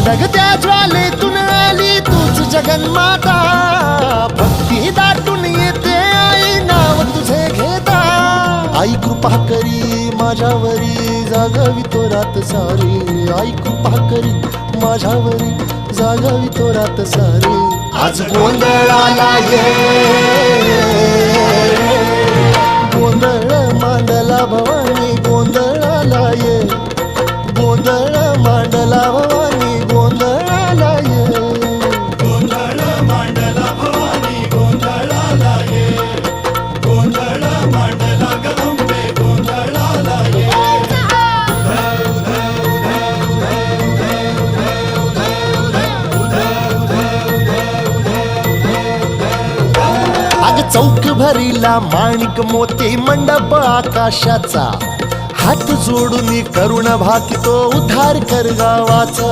जगत्या ज्वालेतून आली तूच जगन्माता, भक्ती दाटून येते आई नाव तुझे घेता. आई कृपा करी माझ्यावरी जागावी तो रात सारी, आई कृपा करी माझ्यावरी जागावी तो रात सारी. आज गोंधळाला ये, गोंधळ मांडला भवानी गोंधळाला ये, गोंधळ मांडला भवानी गोंधळाला ये. गोंधळ मांडला भवानी गोंधळाला ये, गोंधळ मांडला गंबे गोंधळाला ये. अग चौक भरीला माणिक मोती मंडप आकाशाचा, हात जोडून करुण भाकितो उद्धार कर गावाचा.